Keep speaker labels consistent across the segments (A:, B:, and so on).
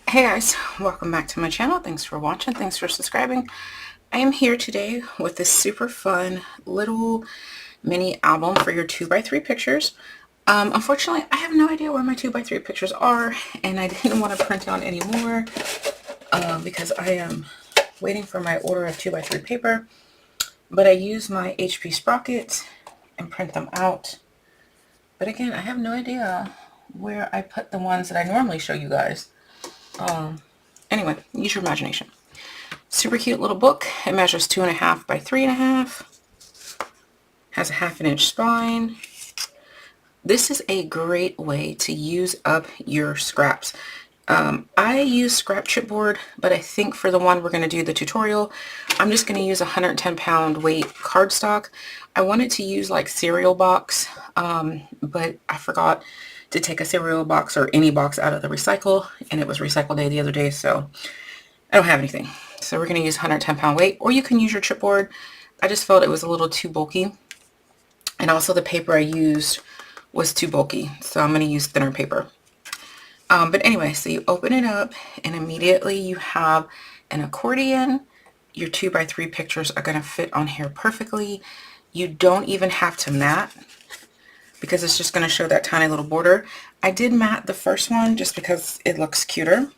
A: Hey guys, welcome back to my channel. Thanks for watching. Thanks for subscribing. I am here today with this super fun little mini album for your 2x3 pictures. Unfortunately, I have no idea where my 2x3 pictures are, and I didn't want to print out any more because I am waiting for my order of 2x3 paper. But I use my HP Sprocket and print them out. But again, I have no idea where I put the ones that I normally show you guys. Anyway, use your imagination. Super cute little book. It measures 2.5 by 3.5. Has a 1/2 inch spine. This is a great way to use up your scraps. I use scrap chipboard, but I think for the one we're going to do the tutorial, I'm just going to use 110-pound weight cardstock. I wanted to use like cereal box, but I forgot to take a cereal box or any box out of the recycle, and it was recycle day the other day, so I don't have anything. So we're going to use 110-pound weight, or you can use your chipboard. I just felt it was a little too bulky, and also the paper I used was too bulky, so I'm going to use thinner paper. But anyway, so you open it up and immediately you have an accordion. Your 2x3 pictures are going to fit on here perfectly. You don't even have to mat because it's just going to show that tiny little border. I did mat the first one just because it looks cuter.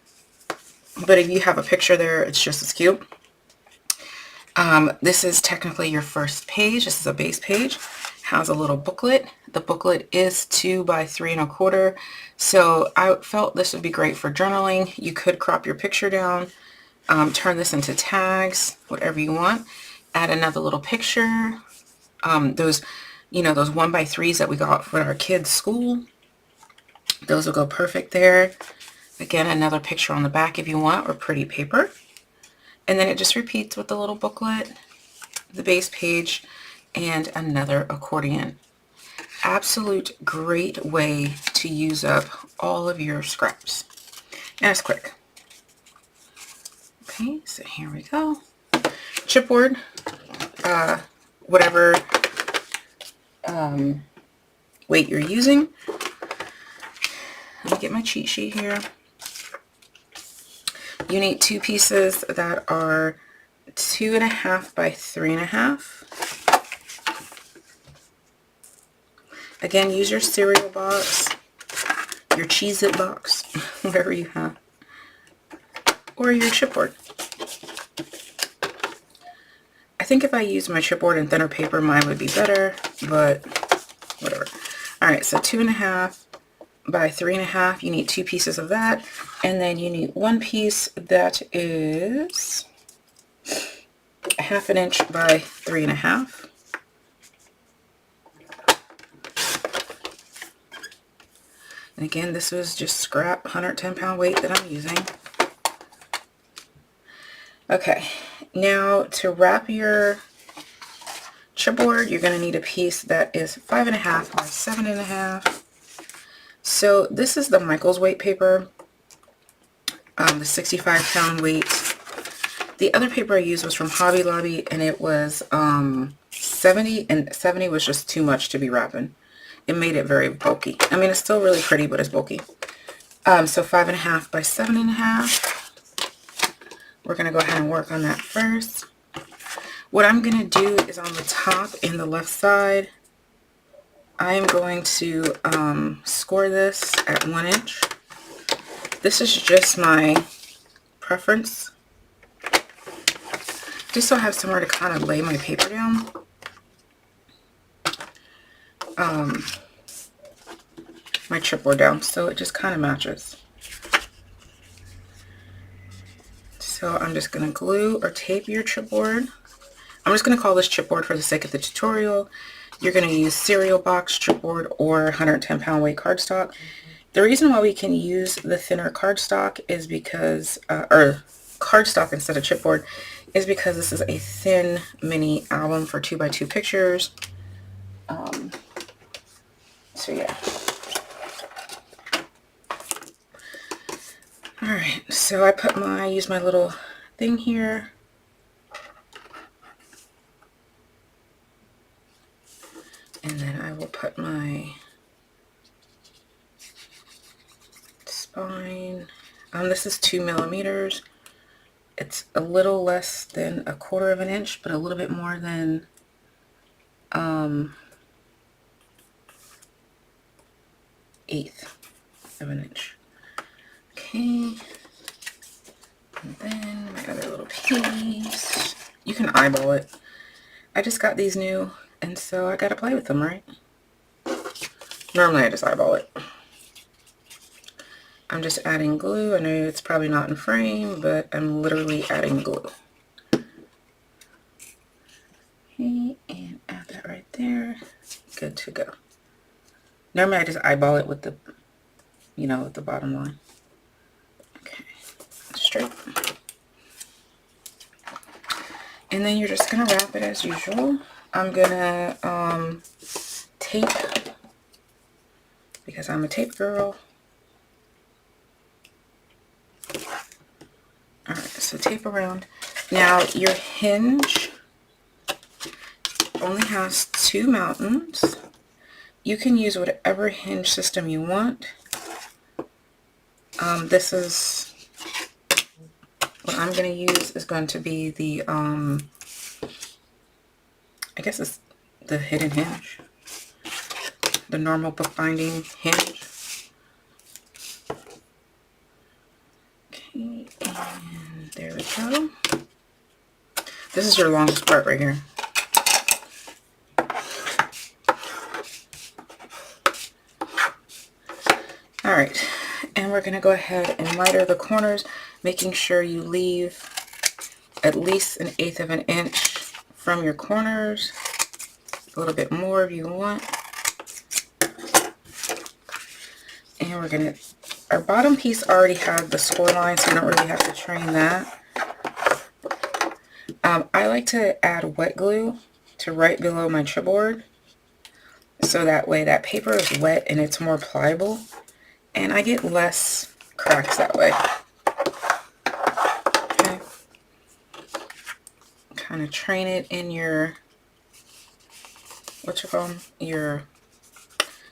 A: But if you have a picture there, it's just as cute. This is technically your first page. This is a base page. Has a little booklet. The booklet is 2 by 3.25. So I felt this would be great for journaling. You could crop your picture down, turn this into tags, whatever you want. Add another little picture. Those 1x3s that we got for our kids' school. Those will go perfect there. Again, another picture on the back if you want, or pretty paper. And then it just repeats with the little booklet, the base page, and another accordion. Absolute great way to use up all of your scraps. And it's quick. Okay, so here we go. Chipboard, whatever weight you're using. Let me get my cheat sheet here. You need 2 pieces that are 2.5 by 3.5. Again, use your cereal box, your Cheez-It box, whatever you have, or your chipboard. I think if I use my chipboard and thinner paper, mine would be better, but whatever. Alright, so 2.5 by 3.5, you need 2 pieces of that, and then you need 1 piece that is 1/2 inch by 3.5. And again, this was just scrap 110-pound weight that I'm using. Okay, now to wrap your chipboard, you're going to need a piece that is 5.5 by 7.5. So this is the Michael's weight paper, the 65-pound weight. The other paper I used was from Hobby Lobby, and it was 70, and 70 was just too much to be wrapping. It made it very bulky. I mean, it's still really pretty, but it's bulky. So 5.5 by 7.5. We're going to go ahead and work on that first. What I'm going to do is on the top and the left side, I am going to score this at 1 inch. This is just my preference, just so I have somewhere to kind of lay my paper down. My chipboard down, so it just kind of matches. So I'm just going to glue or tape your chipboard. I'm just going to call this chipboard for the sake of the tutorial. You're going to use cereal box chipboard or 110-pound weight cardstock. The reason why we can use the thinner cardstock is because, or cardstock instead of chipboard, is because this is a thin mini album for 2x2 pictures. So yeah. Alright, so I use my little thing here. And then I will put my spine This is 2 millimeters. It's a little less than 1/4 of an inch, but a little bit more than 1/8 of an inch. Okay, and then my other little piece. You can eyeball it. I just got these new, and so I gotta play with them, right? Normally I just eyeball it. I'm just adding glue. I know it's probably not in frame, but I'm literally adding glue. Okay, and add that right there. Good to go. Normally I just eyeball it with the, you know, with the bottom line. Okay, straight. And then you're just gonna wrap it as usual. I'm gonna tape, because I'm a tape girl. Alright, so tape around. Now your hinge only has 2 mountains. You can use whatever hinge system you want. This is what I'm going to use is going to be the, I guess it's the hidden hinge. The normal bookbinding hinge. Okay, and there we go. This is your longest part right here. Alright, and we're going to go ahead and miter the corners, making sure you leave at least 1/8 of an inch from your corners. A little bit more if you want. And we're going to, our bottom piece already had the score line, so we don't really have to train that. I like to add wet glue to right below my chipboard, so that way that paper is wet and it's more pliable, and I get less cracks that way. Okay. Kind of train it in your, what you call them, your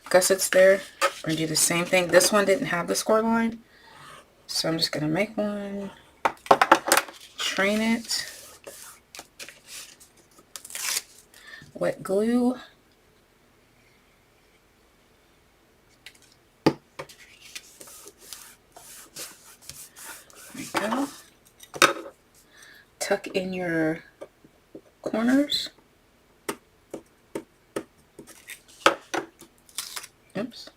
A: gussets there, or do the same thing. This one didn't have the score line, so I'm just going to make one, train it, wet glue, there we go, tuck in your corners, oops,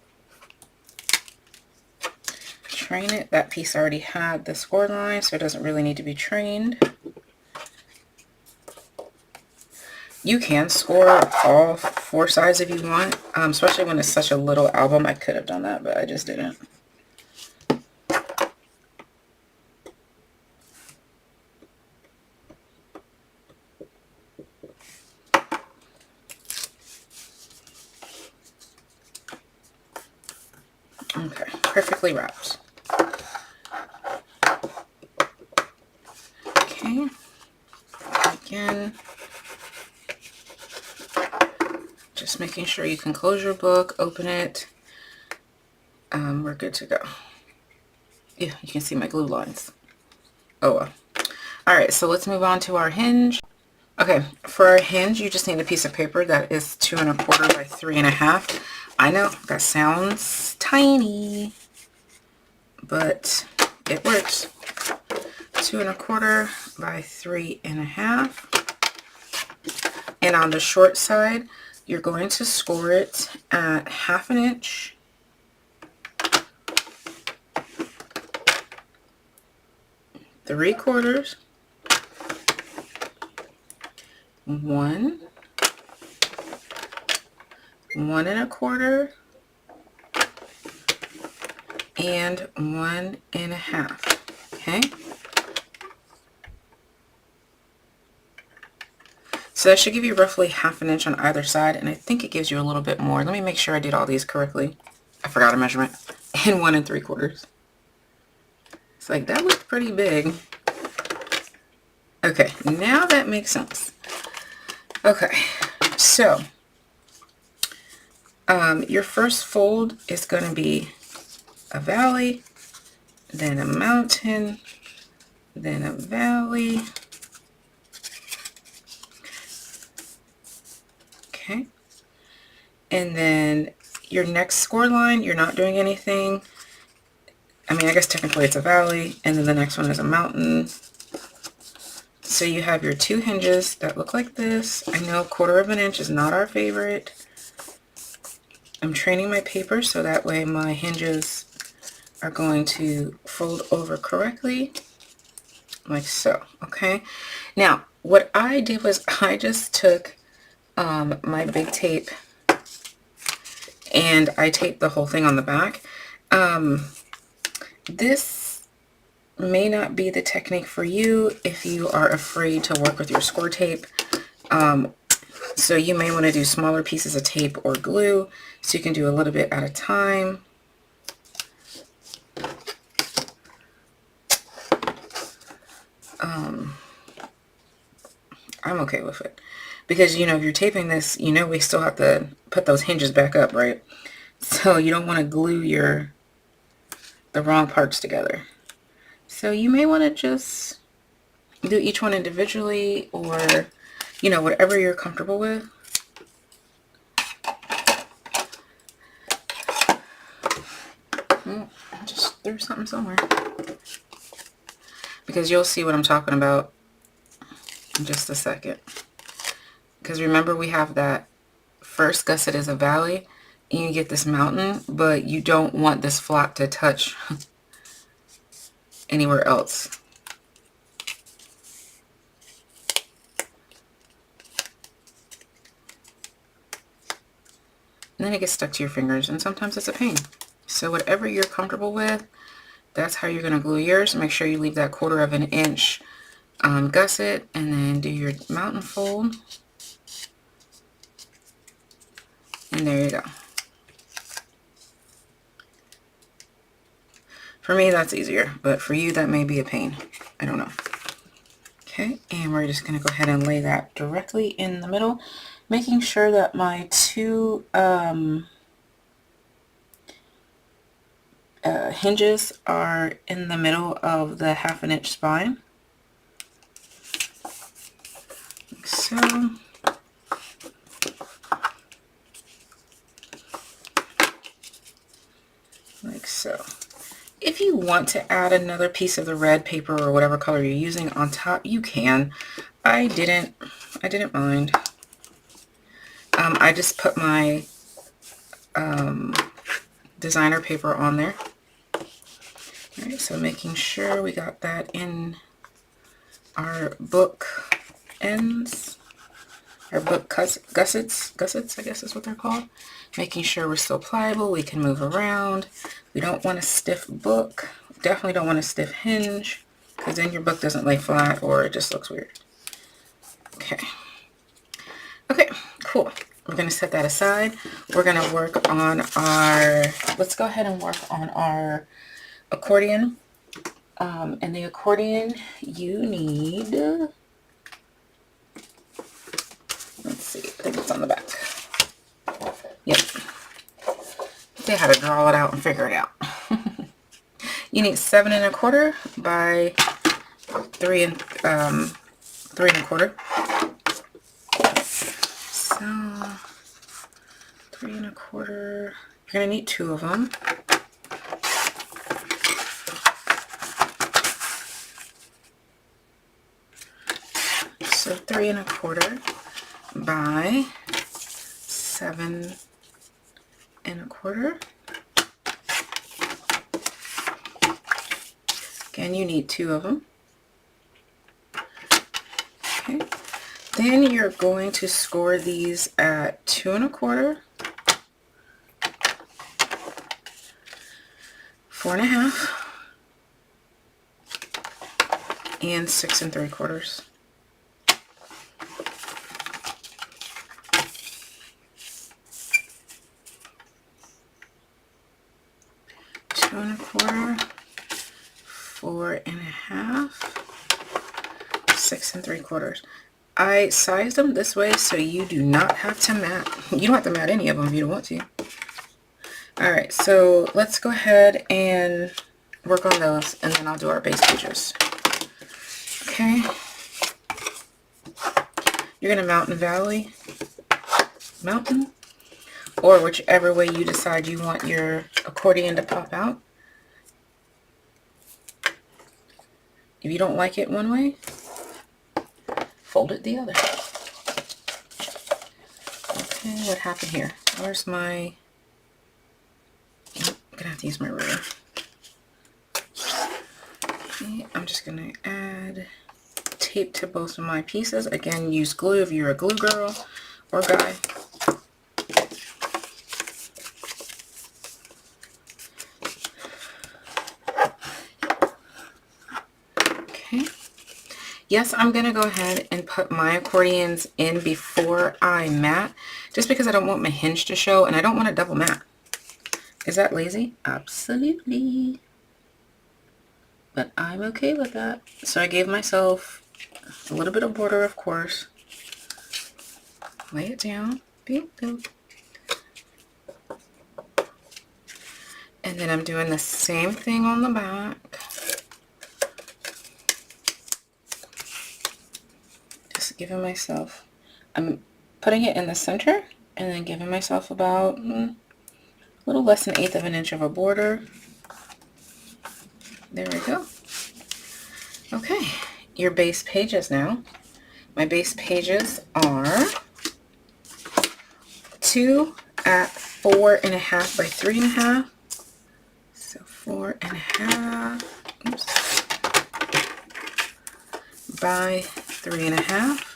A: train it. That piece already had the score line, so it doesn't really need to be trained. You can score all 4 sides if you want, especially when it's such a little album. I could have done that, but I just didn't. Okay, perfectly wrapped. Okay, again, just making sure you can close your book, open it. We're good to go. Yeah, you can see my glue lines. Oh well. Alright, so let's move on to our hinge. Okay, for our hinge, you just need a piece of paper that is 2 1/4 by 3 1/2. I know that sounds tiny, but it works. 2 1/4 by 3 1/2. And on the short side, you're going to score it at 1/2 inch, 3/4, 1, 1 1/4, and 1 1/2. Okay. So that should give you roughly 1/2 inch on either side, and I think it gives you a little bit more. Let me make sure I did all these correctly. I forgot a measurement. And 1 3/4. It's like, that looked pretty big. Okay, now that makes sense. Okay, so your first fold is going to be a valley, then a mountain, then a valley. Okay. And then your next score line, you're not doing anything. I mean, I guess technically it's a valley, and then the next one is a mountain. So you have your two hinges that look like this. I know 1/4 inch is not our favorite. I'm training my paper so that way my hinges are going to fold over correctly, like so. Okay. Now, what I did was I just took my big tape and I taped the whole thing on the back. This may not be the technique for you if you are afraid to work with your score tape. So you may want to do smaller pieces of tape or glue so you can do a little bit at a time. I'm okay with it because, you know, if you're taping this, you know, we still have to put those hinges back up, right? So you don't want to glue the wrong parts together. So you may want to just do each one individually, or, you know, whatever you're comfortable with. Oh, I just threw something somewhere. Because you'll see what I'm talking about in just a second. Because remember, we have that first gusset is a valley, and you get this mountain, but you don't want this flap to touch anywhere else. And then it gets stuck to your fingers, and sometimes it's a pain. So whatever you're comfortable with, that's how you're going to glue yours. Make sure you leave that 1/4 inch gusset, and then do your mountain fold. And there you go. For me, that's easier, but for you, that may be a pain. I don't know. Okay, and we're just going to go ahead and lay that directly in the middle, making sure that my two hinges are in the middle of the 1/2 inch spine. Like so. Like so. If you want to add another piece of the red paper or whatever color you're using on top, you can. I didn't mind. I just put my designer paper on there. All right, so making sure we got that in our book ends, our book gussets, I guess is what they're called. Making sure we're still pliable, we can move around. We don't want a stiff book. Definitely don't want a stiff hinge, because then your book doesn't lay flat or it just looks weird. Okay. Okay, cool. We're going to set that aside. We're going to work on our, let's go ahead and work on our accordion. And the accordion, you need, let's see, I think it's on the back. Yep. See how to draw it out and figure it out. You need 7 1/4 by 3 1/4. So 3 1/4. You're gonna need 2 of them. So 3 1/4 by 7 1/4. Again, you need 2 of them. Okay. Then you're going to score these at 2 1/4, 4 1/2, and 6 3/4. Two 1/4, 4 1/2, 6 3/4. I sized them this way so you do not have to mat. You don't have to mat any of them if you don't want to. Alright, so let's go ahead and work on those, and then I'll do our base pages. Okay. You're going to mountain, or whichever way you decide you want your accordion to pop out. If you don't like it one way, fold it the other. Okay, what happened here? Where's my... I'm going to have to use my ruler. Okay, I'm just going to add tape to both of my pieces. Again, use glue if you're a glue girl or guy. Okay. Yes, I'm going to go ahead and put my accordions in before I mat, just because I don't want my hinge to show and I don't want to double mat. Is that lazy? Absolutely. But I'm okay with that. So I gave myself a little bit of border, of course. Lay it down. Beep, boop. And then I'm doing the same thing on the back. Just giving myself, I'm putting it in the center and then giving myself about a little less than 1/8 of an inch of a border. There we go. Okay, your base pages now. My base pages are 2 at 4.5 by 3.5. So 4.5, oops, by 3.5.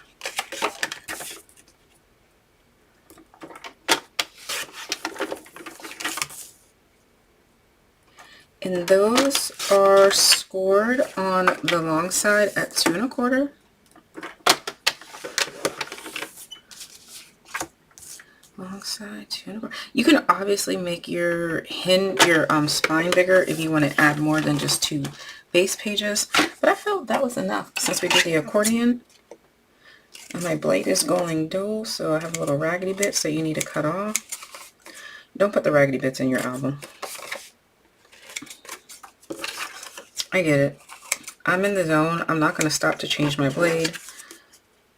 A: And those are scored on the long side at 2.25. Long side 2.25. You can obviously make your spine bigger if you want to add more than just 2 base pages, but I felt that was enough since we did the accordion. And my blade is going dull, so I have a little raggedy bit, so you need to cut off. Don't put the raggedy bits in your album. I get it. I'm in the zone. I'm not going to stop to change my blade.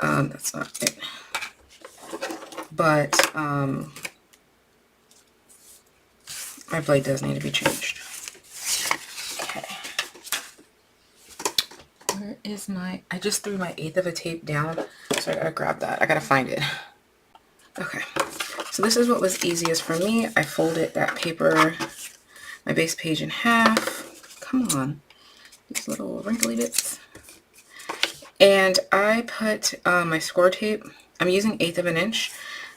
A: That's not it. But my blade does need to be changed. Okay. Where is my... I just threw my 1/8 of a tape down, so I gotta grab that. I gotta find it. Okay. So this is what was easiest for me. I folded that paper, my base page in half. Come on. These little wrinkly bits. And I put my score tape. I'm using 1/8 of an inch.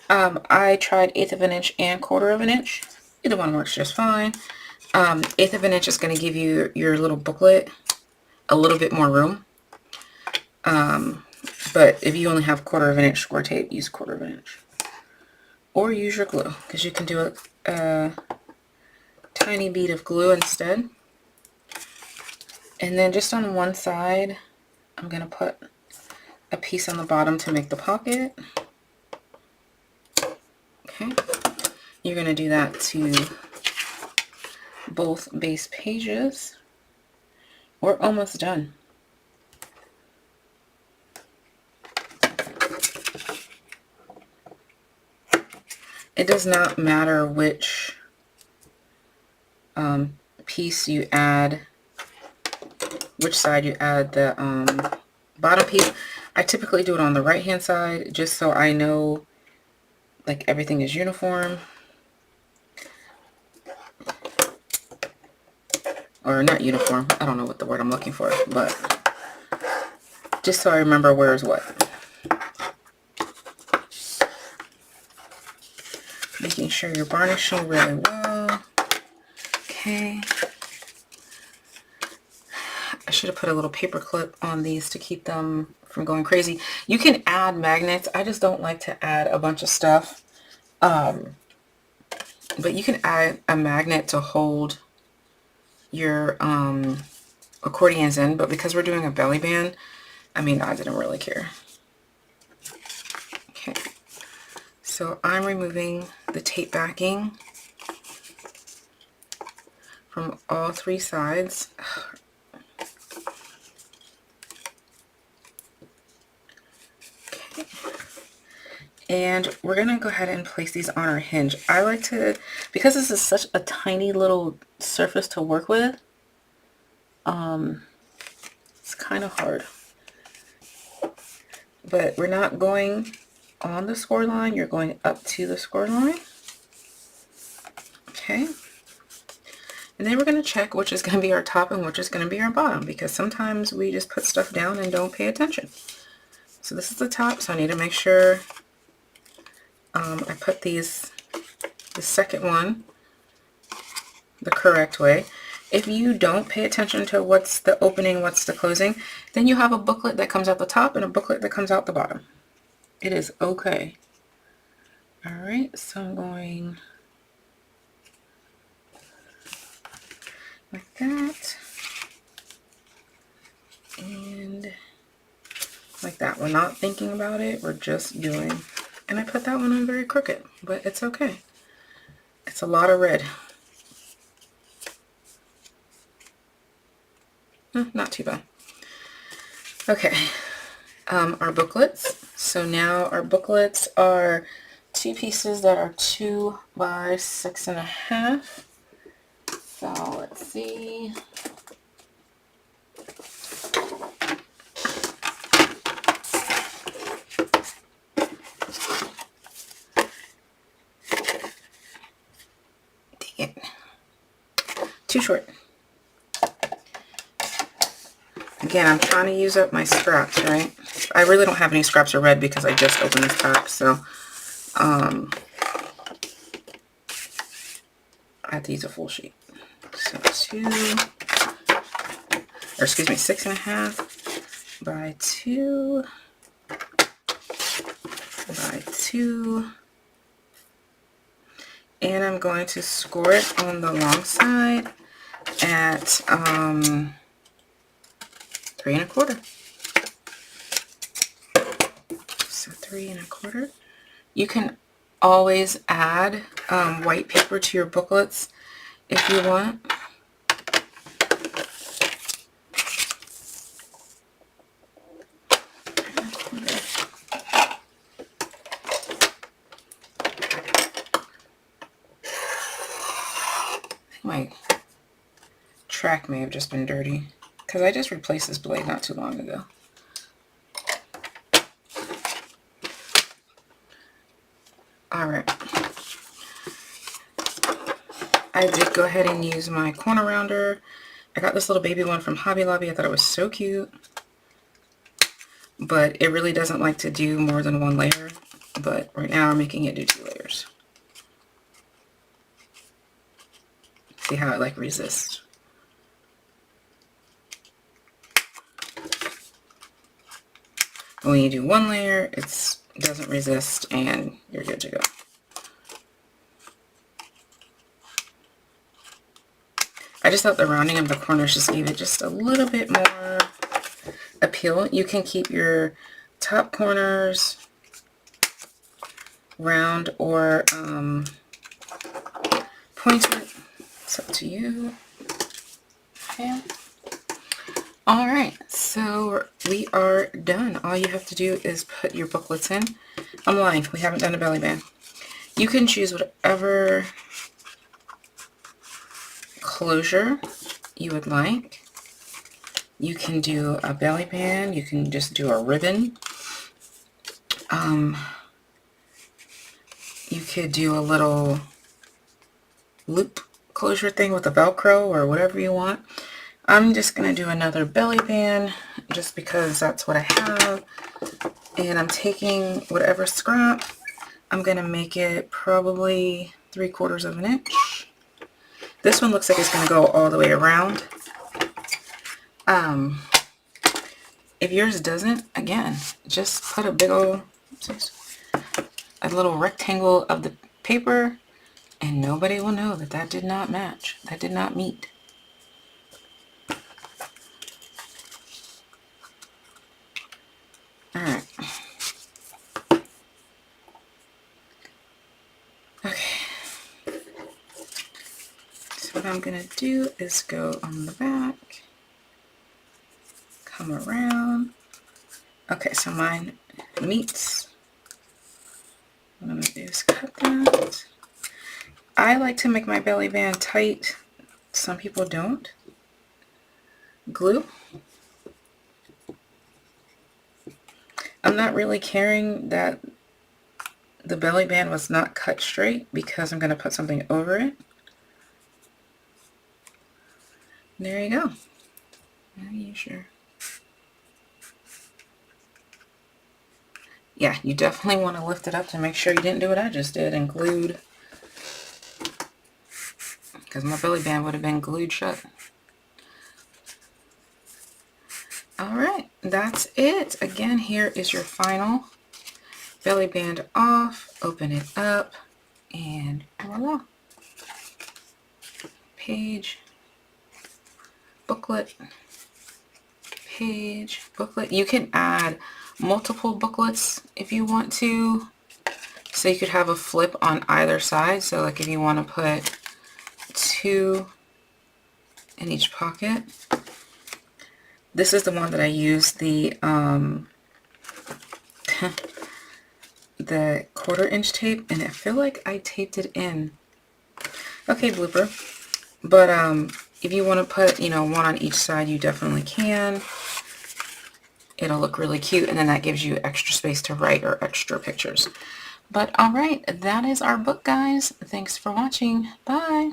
A: I tried 1/8 of an inch and 1/4 of an inch. Either one works just fine. 1/8 of an inch is going to give you your little booklet a little bit more room. But if you only have 1/4 of an inch score tape, use 1/4 of an inch. Or use your glue, because you can do a tiny bead of glue instead. And then just on one side, I'm going to put a piece on the bottom to make the pocket. Okay. You're going to do that to both base pages. We're almost done. It does not matter which piece you add, which side you add the bottom piece. I typically do it on the right hand side just so I know like everything is uniform. Or not uniform, I don't know what the word I'm looking for, but just so I remember where is what. Making sure you're varnishing really well. Okay. I should have put a little paper clip on these to keep them from going crazy. You can add magnets. I just don't like to add a bunch of stuff. But you can add a magnet to hold your accordions in. But because we're doing a belly band, I mean, I didn't really care. Okay. So I'm removing the tape backing from all three sides. Okay. And we're going to go ahead and place these on our hinge. I like to, because this is such a tiny little surface to work with, it's kind of hard. But we're not going on the score line, you're going up to the score line. Okay. And then we're going to check which is going to be our top and which is going to be our bottom, because sometimes we just put stuff down and don't pay attention. So this is the top, so I need to make sure I put the second one the correct way. If you don't pay attention to what's the opening, what's the closing, then you have a booklet that comes out the top and a booklet that comes out the bottom. It is okay. Alright, so I'm going like that. And like that. We're not thinking about it, we're just doing. And I put that one on very crooked, but it's okay. It's a lot of red. Not too bad. Okay, our booklets. So now our booklets are two pieces that are 2 by 6.5. So let's see. Dang it. Too short. Again, I'm trying to use up my scraps, right? I really don't have any scraps of red because I just opened this pack, so I have to use a full sheet. So 6.5 by 2 by 2. And I'm going to score it on the long side at 3.25. So 3.25. You can always add white paper to your booklets if you want. My track may have just been dirty because I just replaced this blade not too long ago. Alright. I did go ahead and use my corner rounder. I got this little baby one from Hobby Lobby. I thought it was so cute. But it really doesn't like to do more than one layer. But right now I'm making it do 2 layers. See how it like resists. When you do 1 layer, it doesn't resist and you're good to go. I just thought the rounding of the corners just gave it just a little bit more appeal. You can keep your top corners round or pointed. It's up to you. Okay. Alright, so we are done. All you have to do is put your booklets in. I'm lying, we haven't done a belly band. You can choose whatever closure you would like. You can do a belly band, you can just do a ribbon. You could do a little loop closure thing with a Velcro or whatever you want. I'm just going to do another belly band just because that's what I have. And I'm taking whatever scrap. I'm going to make it probably 3/4 of an inch. This one looks like it's going to go all the way around. If yours doesn't, again, just put a big old, a little rectangle of the paper and nobody will know that that did not match. That did not meet. Alright. Okay. So what I'm going to do is go on the back, come around. Okay, so mine meets. What I'm going to do is cut that. I like to make my belly band tight. Some people don't. Glue. I'm not really caring that the belly band was not cut straight because I'm going to put something over it. There you go. Are you sure? Yeah, you definitely want to lift it up to make sure you didn't do what I just did and glued, because my belly band would have been glued shut. Alright, that's it. Again, here is your final belly band off. Open it up and voila. Page, booklet, page, booklet. You can add multiple booklets if you want to. So you could have a flip on either side. So like if you want to put 2 in each pocket. This is the one that I use the the 1/4" tape, and I feel like I taped it in. Okay, blooper. But if you want to put, you know, 1 on each side, you definitely can. It'll look really cute, and then that gives you extra space to write or extra pictures. But alright, that is our book, guys. Thanks for watching. Bye!